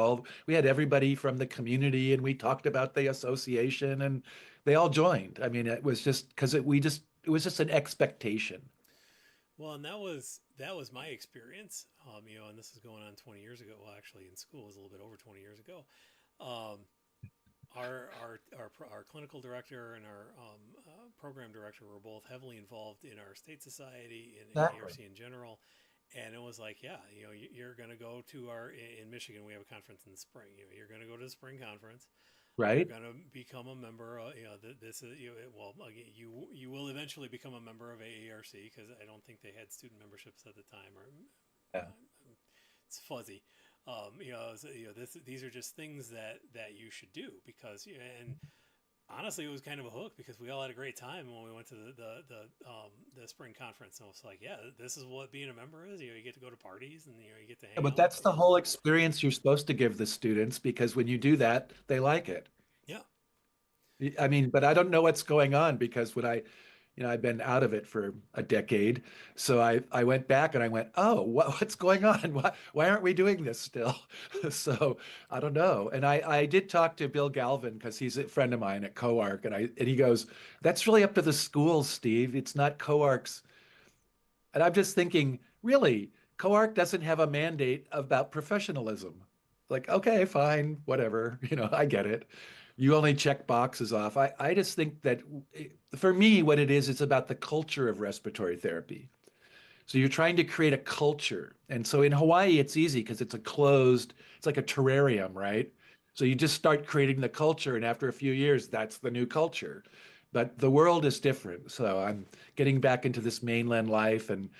we had everybody from the community and we talked about the association and they all joined. I mean, it was just because it was just an expectation. well, and that was my experience. And this is going on 20 years ago. Well, actually, in school it was a little bit over 20 years ago. Um, our clinical director and our program director were both heavily involved in our state society in Exactly. AARC in general, and it was like, yeah, you're going to go to our in Michigan we have a conference in the spring. You're going to go to the spring conference. You're Right? going to become a member. This is well, again, you will eventually become a member of AARC because I don't think they had student memberships at the time, or Yeah. it's fuzzy. These are just things that you should do because and honestly, it was kind of a hook because we all had a great time when we went to the spring conference. And it was like, yeah, this is what being a member is. You get to go to parties and you get to Yeah, hang but out with that's the whole experience you're supposed to give the students because when you do that, they like it. yeah. I mean, but I don't know what's going on because I've been out of it for a decade. So I went back and I went, oh, what's going on? Why aren't we doing this still? So I don't know. And I did talk to Bill Galvin because he's a friend of mine at CoARC, and he goes, that's really up to the schools, Steve. It's not CoARC's. And I'm just thinking, really, CoARC doesn't have a mandate about professionalism. Like, okay, fine, whatever. I get it. You only check boxes off. I just think that for me, what it is, it's about the culture of respiratory therapy. So you're trying to create a culture. And so in Hawaii, it's easy because it's like a terrarium, right? So you just start creating the culture, and after a few years, that's the new culture. But the world is different. So I'm getting back into this mainland life, and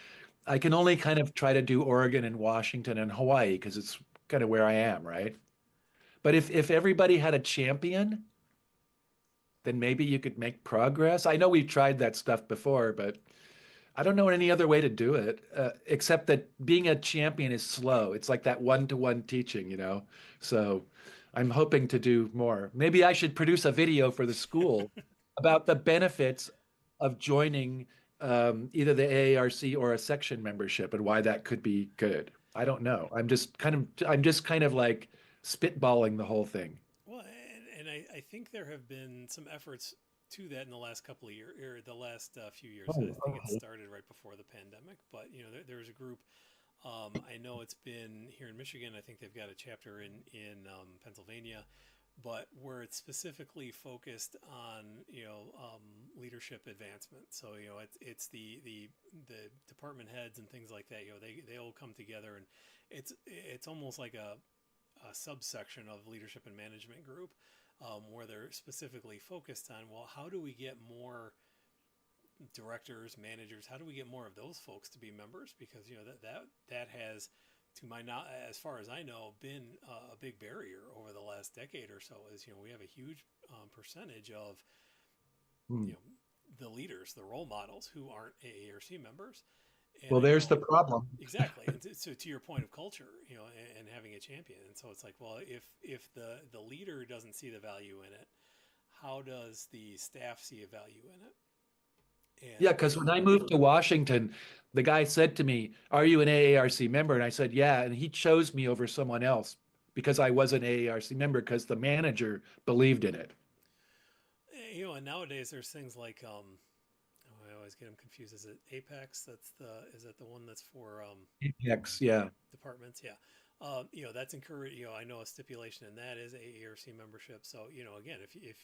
I can only kind of try to do Oregon and Washington and Hawaii because it's kind of where I am, right? But if everybody had a champion, then maybe you could make progress. I know we've tried that stuff before, but I don't know any other way to do it, except that being a champion is slow. It's like that one-to-one teaching. So I'm hoping to do more. Maybe I should produce a video for the school about the benefits of joining either the AARC or a section membership and why that could be good. I don't know. I'm just kind of like spitballing the whole thing. Well, and I think there have been some efforts to that in the last couple of years, or the last few years. I Oh, think it okay. started right before the pandemic, but there's a group. I know it's been here in Michigan. I think they've got a chapter in Pennsylvania, but where it's specifically focused on leadership advancement. So it's the department heads and things like that. They all come together, and it's almost like a subsection of leadership and management group, where they're specifically focused on, well, how do we get more directors, managers, how do we get more of those folks to be members? Because that has, to my not as far as I know, been a big barrier over the last decade or so. Is we have a huge percentage of Hmm. you know the leaders, the role models who aren't AARC members, and Well, I there's the know problem. exactly. And so to your point of culture, and having a champion, and so it's like, well, if the leader doesn't see the value in it, how does the staff see a value in it? Yeah, And because when I moved to Washington, the guy said to me, "Are you an AARC member?" And I said, "Yeah." And he chose me over someone else because I was an AARC member because the manager believed in it. and nowadays there's things like I always get them confused. Is it Apex? Is that the one that's for Apex, yeah. departments? Yeah. That's encouraged. I know a stipulation in that is AARC membership. So again, if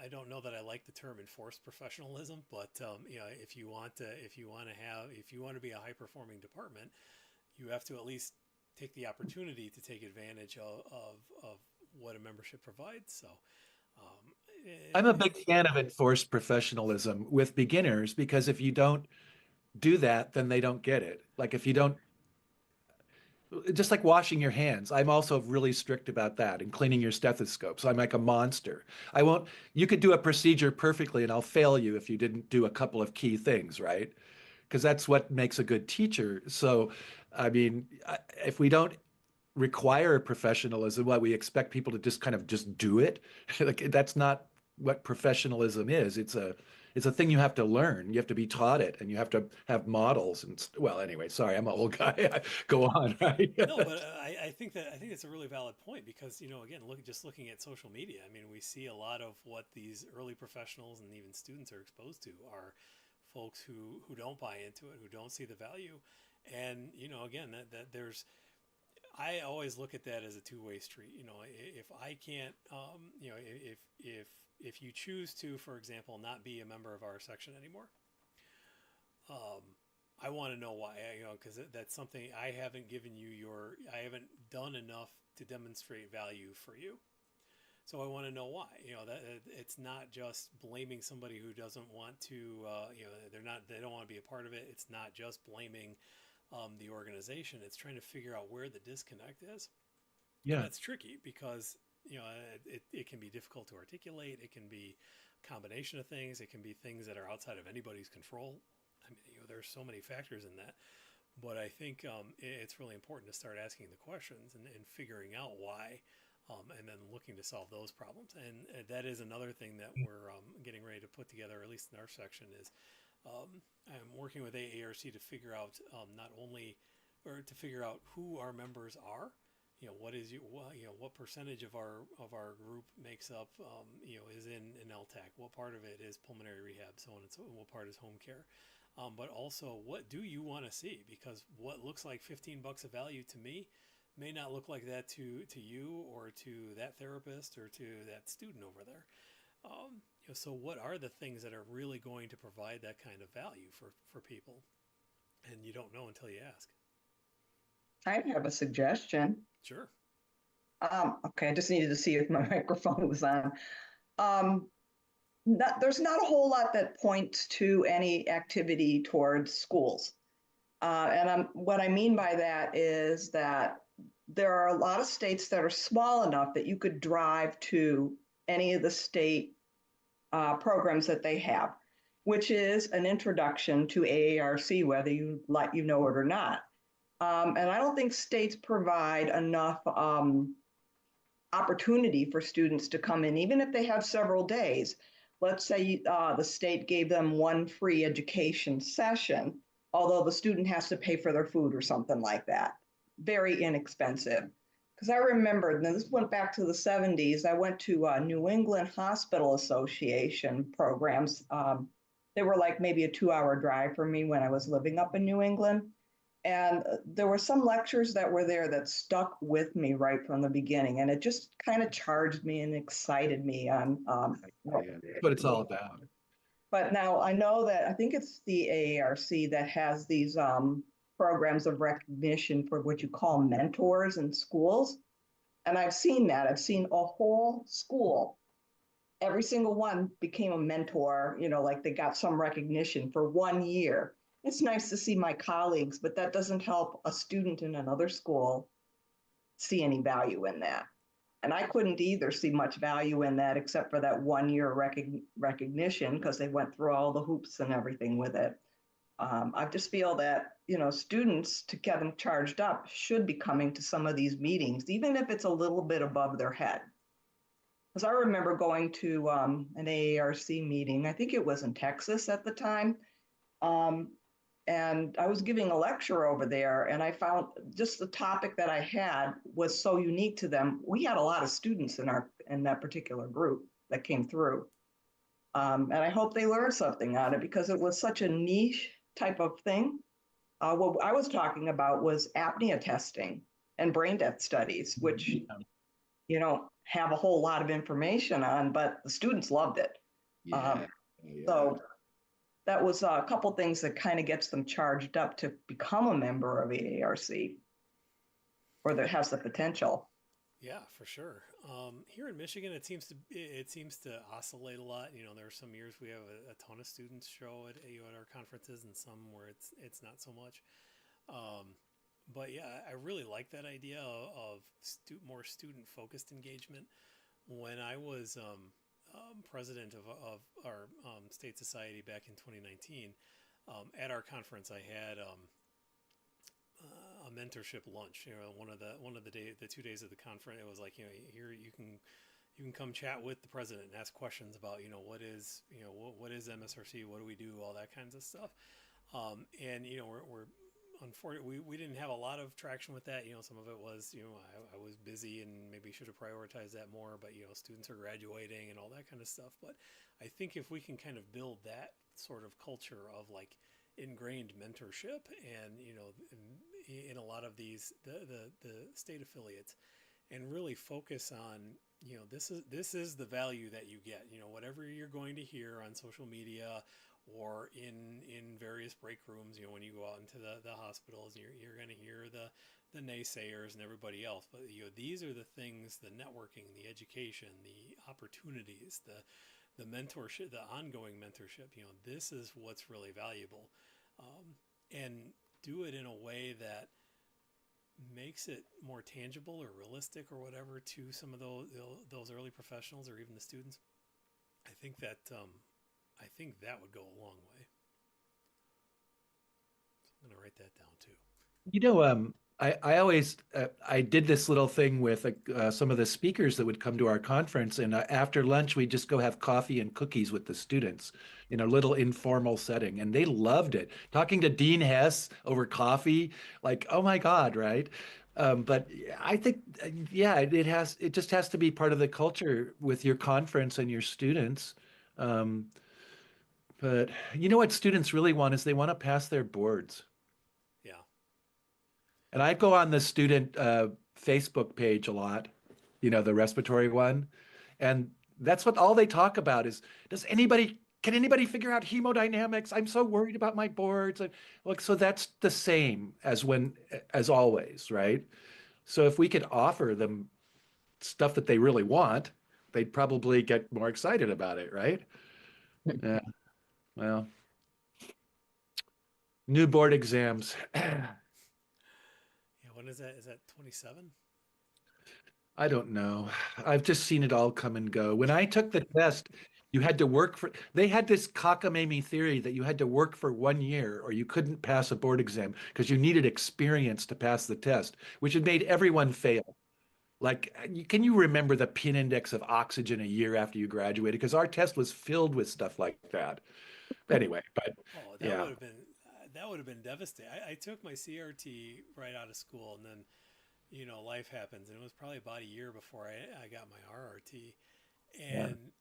I don't know that I like the term enforced professionalism, but if you want to be a high performing department, you have to at least take the opportunity to take advantage of what a membership provides. So, um, I'm a big fan of enforced professionalism with beginners because if you don't do that, then they don't get it. Like if you don't, Just like washing your hands. I'm also really strict about that and cleaning your stethoscope. So I'm like a monster. I won't, you could do a procedure perfectly and I'll fail you if you didn't do a couple of key things, right? Because that's what makes a good teacher. So, I mean, if we don't require professionalism, what we expect people to just kind of just do it, like that's not what professionalism is. It's a thing you have to learn. You have to be taught it, and you have to have models. And well, anyway, sorry, I'm an old guy. Go on, right? No, but I think it's a really valid point because again, just looking at social media. I mean, we see a lot of what these early professionals and even students are exposed to are folks who don't buy into it, who don't see the value, and again, that there's I always look at that as a two-way street. If I can't, if you choose to, for example, not be a member of our section anymore, um, I want to know why. Because that's something I haven't given you I haven't done enough to demonstrate value for you. So I want to know why. That it's not just blaming somebody who doesn't want to. They don't want to be a part of it. It's not just blaming the organization. It's trying to figure out where the disconnect is. And Yeah. that's tricky because it can be difficult to articulate. It can be a combination of things. It can be things that are outside of anybody's control. I mean, there's so many factors in that. But I think it's really important to start asking the questions and figuring out why, and then looking to solve those problems. And that is another thing that we're getting ready to put together, at least in our section, is I'm working with AARC to figure out not only, or to figure out who our members are. What percentage of our group makes up, is in LTAC? What part of it is pulmonary rehab, so on and so on? What part is home care? But also, what do you want to see? Because what looks like $15 of value to me may not look like that to you or to that therapist or to that student over there. So what are the things that are really going to provide that kind of value for people? And you don't know until you ask. I have a suggestion. Sure. Okay, I just needed to see if my microphone was on. Um, there's not a whole lot that points to any activity towards schools. What I mean by that is that there are a lot of states that are small enough that you could drive to any of the state programs that they have, which is an introduction to AARC, whether you know it or not. And I don't think states provide enough opportunity for students to come in, even if they have several days. Let's say the state gave them one free education session, although the student has to pay for their food or something like that. Very inexpensive. Because I remember, and this went back to the 70s, I went to New England Hospital Association programs. They were like maybe a 2-hour drive for me when I was living up in New England. And there were some lectures that were there that stuck with me right from the beginning. And it just kind of charged me and excited me on Yeah, that's what it's all about. but now I know that I think it's the AARC that has these programs of recognition for what you call mentors in schools. And I've seen that. I've seen a whole school. Every single one became a mentor, like they got some recognition for 1 year. It's nice to see my colleagues, but that doesn't help a student in another school see any value in that. And I couldn't either see much value in that except for that 1 year recognition because they went through all the hoops and everything with it. I just feel that, students, to get them charged up, should be coming to some of these meetings, even if it's a little bit above their head. Because I remember going to an AARC meeting, I think it was in Texas at the time. And I was giving a lecture over there, and I found just the topic that I had was so unique to them. We had a lot of students in that particular group that came through. And I hope they learned something on it because it was such a niche type of thing. What I was talking about was apnea testing and brain death studies, which have a whole lot of information on, but the students loved it. Yeah. So that was a couple things that kind of gets them charged up to become a member of AARC, or that has the potential. Yeah, for sure. Here in Michigan, it seems to oscillate a lot. There are some years we have a ton of students show at our conferences, and some where it's not so much. but yeah, I really like that idea of more student-focused engagement. When I was president of our state society back in 2019, at our conference, I had a mentorship lunch. You know, the 2 days of the conference, it was like, you know, here you can come chat with the president and ask questions about, you know, what is MSRC, what do we do, all that kinds of stuff. And you know, we're unfortunately we didn't have a lot of traction with that. You know, some of it was, you know, I was busy and maybe should have prioritized that more. But you know, students are graduating and all that kind of stuff. But I think if we can kind of build that sort of culture of like ingrained mentorship, and you know, in a lot of these the state affiliates, and really focus on, you know, this is the value that you get. You know, whatever you're going to hear on social media or in various break rooms, you know, when you go out into the hospitals, you're going to hear the naysayers and everybody else. But you know, these are the things: the networking, the education, the opportunities, the mentorship, the ongoing mentorship. You know, this is what's really valuable, and do it in a way that makes it more tangible or realistic or whatever to some of those early professionals or even the students. I think that would go a long way. So I'm going to write that down too. You know, I always I did this little thing with some of the speakers that would come to our conference, and after lunch we'd just go have coffee and cookies with the students in a little informal setting, and they loved it. Talking to Dean Hess over coffee, like, oh my God, right? But I think, yeah, it just has to be part of the culture with your conference and your students. Um, but you know what students really want is they want to pass their boards. Yeah. And I go on the student Facebook page a lot, you know, the respiratory one. And that's what all they talk about is, can anybody figure out hemodynamics? I'm so worried about my boards. And look, so that's the same as always, right? So if we could offer them stuff that they really want, they'd probably get more excited about it, right? Yeah, well, new board exams. Yeah. When is that? Is that 27? I don't know. I've just seen it all come and go. When I took the test, you had to they had this cockamamie theory that you had to work for 1 year or you couldn't pass a board exam because you needed experience to pass the test, which had made everyone fail. Like, can you remember the pin index of oxygen a year after you graduated? Because our test was filled with stuff like that. Anyway, but Oh, yeah. that would have been devastating. I took my CRT right out of school, and then, you know, life happens, and it was probably about a year before I got my RRT, Yeah. and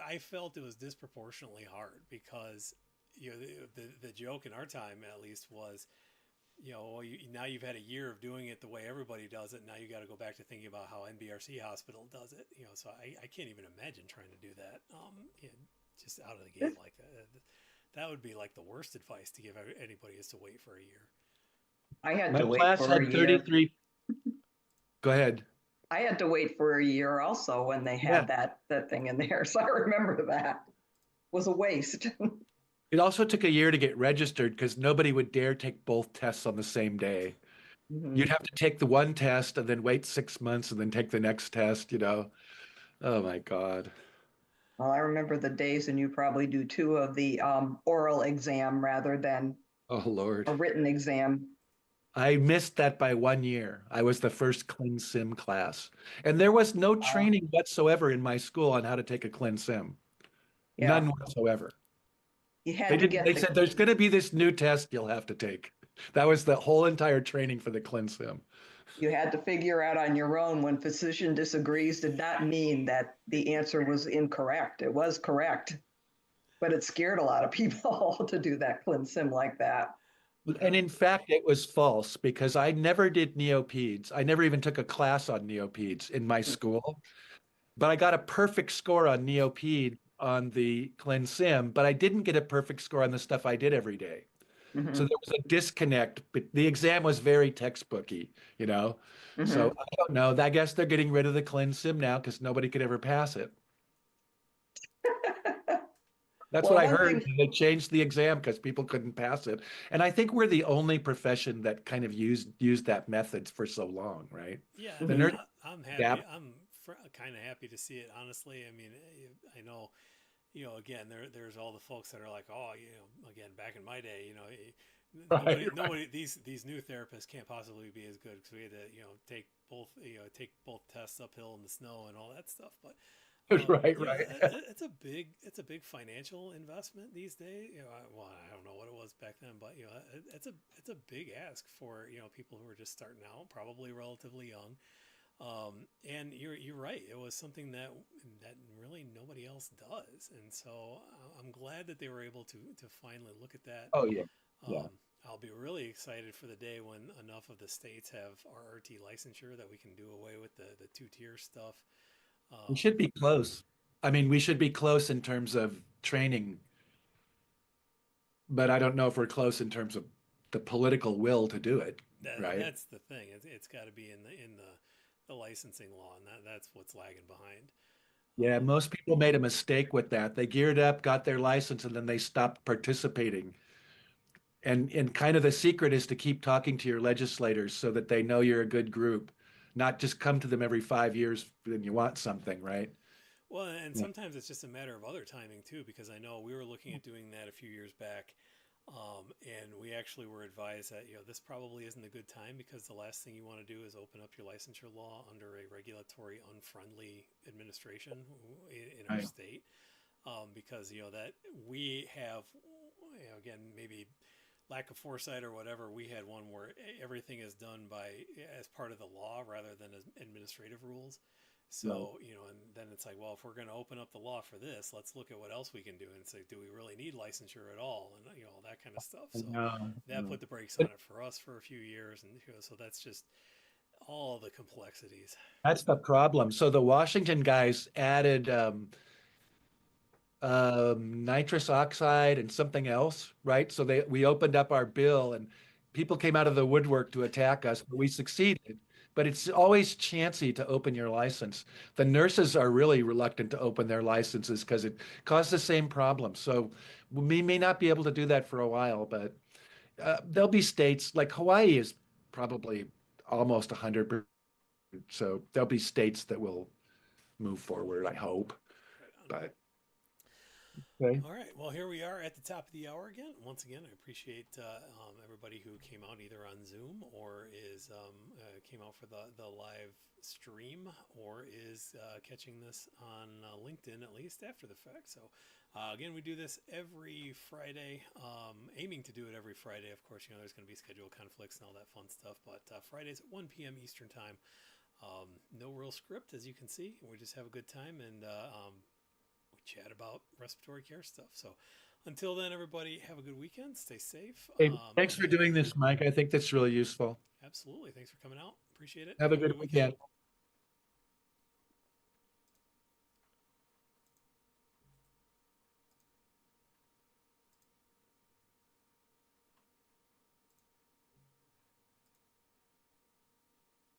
I felt it was disproportionately hard because, you know, the joke in our time at least was, you know, well, now you've had a year of doing it the way everybody does it. Now you got to go back to thinking about how NBRC hospital does it. You know, so I can't even imagine trying to do that. You know, just out of the gate like that. That would be like the worst advice to give anybody, is to wait for a year. I had My to wait class for a had year. 33. Go ahead. I had to wait for a year also when they Yeah. had that thing in there. So I remember that was a waste. It also took a year to get registered because nobody would dare take both tests on the same day. You'd Mhm. have to take the one test and then wait 6 months and then take the next test, you know. Oh my God. Well, I remember the days, and you probably do too, of the oral exam rather than Oh Lord. a written exam. I missed that by 1 year. I was the first Clean Sim class. And there was no Uh, training whatsoever in my school on how to take a Clean Sim. yeah, None whatsoever. you had to get They the said there's going to be this new test you'll have to take. That was the whole entire training for the Clean Sim. you had to figure out on your own when physician disagrees did not mean that the answer was incorrect. It was correct, but it scared a lot of people to do that sim like that. And Well, in fact, it was false because I never did neopeds. I never even took a class on neopeds in my school, but I got a perfect score on neoped on the ClinSim, but I didn't get a perfect score on the stuff I did every day. So Mm-hmm. there was a disconnect, but the exam was very textbooky, you know? So Mm-hmm. I don't know. I guess they're getting rid of the ClinSim now because nobody could ever pass it. That's what Well, I one heard. thing, They changed the exam because people couldn't pass it. And I think we're the only profession that kind of used that method for so long, right? Yeah, I The mean, mhm. nurse I'm happy. adapt. I'm kind of happy to see it, honestly. I mean, I know, again, there's all the folks that are like, oh, again, back in my day, Right, right, these new therapists can't possibly be as good because we had to, take both tests uphill in the snow and all that stuff. But right, right. it's a big financial investment these days. Well, I don't know what it was back then, but it's a big ask for people who are just starting out, probably relatively young. And you're right. It was something that really nobody else does, and so I'm glad that they were able to finally look at that. Oh yeah, yeah. Um, I'll be really excited for the day when enough of the states have RRT licensure that we can do away with the two-tier stuff. We Um, should be close. I mean, we should be close in terms of training, but I don't know if we're close in terms of the political will to do it, right? that's the thing. It's got to be in the licensing law, and that's what's lagging behind. Yeah, Um, most people made a mistake with that. They geared up, got their license, and then they stopped participating. And kind of the secret is to keep talking to your legislators so that they know you're a good group, not just come to them every 5 years when you want something, right? Well, and Yeah. sometimes it's just a matter of other timing too, because I know we were looking at doing that a few years back, and we actually were advised that this probably isn't a good time because the last thing you want to do is open up your licensure law under a regulatory unfriendly administration in our Right. state, because that we have, again, maybe lack of foresight or whatever. We had one where everything is done as part of the law rather than as administrative rules. Right. So, and then it's like, well, if we're going to open up the law for this, let's look at what else we can do and say, do we really need licensure at all? And, all that kind of stuff. I So know, I that know. put the brakes on But it for us for a few years. And so that's just all the complexities. that's the problem. So the Washington guys added nitrous oxide and something else, right? So we opened up our bill and people came out of the woodwork to attack us, but we succeeded. But it's always chancy to open your license. The nurses are really reluctant to open their licenses because it caused the same problem. So we may not be able to do that for a while, but there'll be states like Hawaii is probably almost 100%. So there'll be states that will move forward, I hope. Right on. But okay. All right. Well, here we are at the top of the hour again. Once again, I appreciate everybody who came out either on Zoom or came out for the live stream or is catching this on LinkedIn at least after the fact. So again, we do this every Friday, aiming to do it every Friday. Of course, there's going to be schedule conflicts and all that fun stuff, but Fridays at 1 p.m. Eastern time. No real script, as you can see. We just have a good time and we chat about respiratory care stuff. So until then, everybody, have a good weekend. Stay safe. Hey, thanks for And doing this, Mike. I think that's really useful. absolutely, thanks for coming out. Appreciate it. Have a Have a good good weekend. weekend.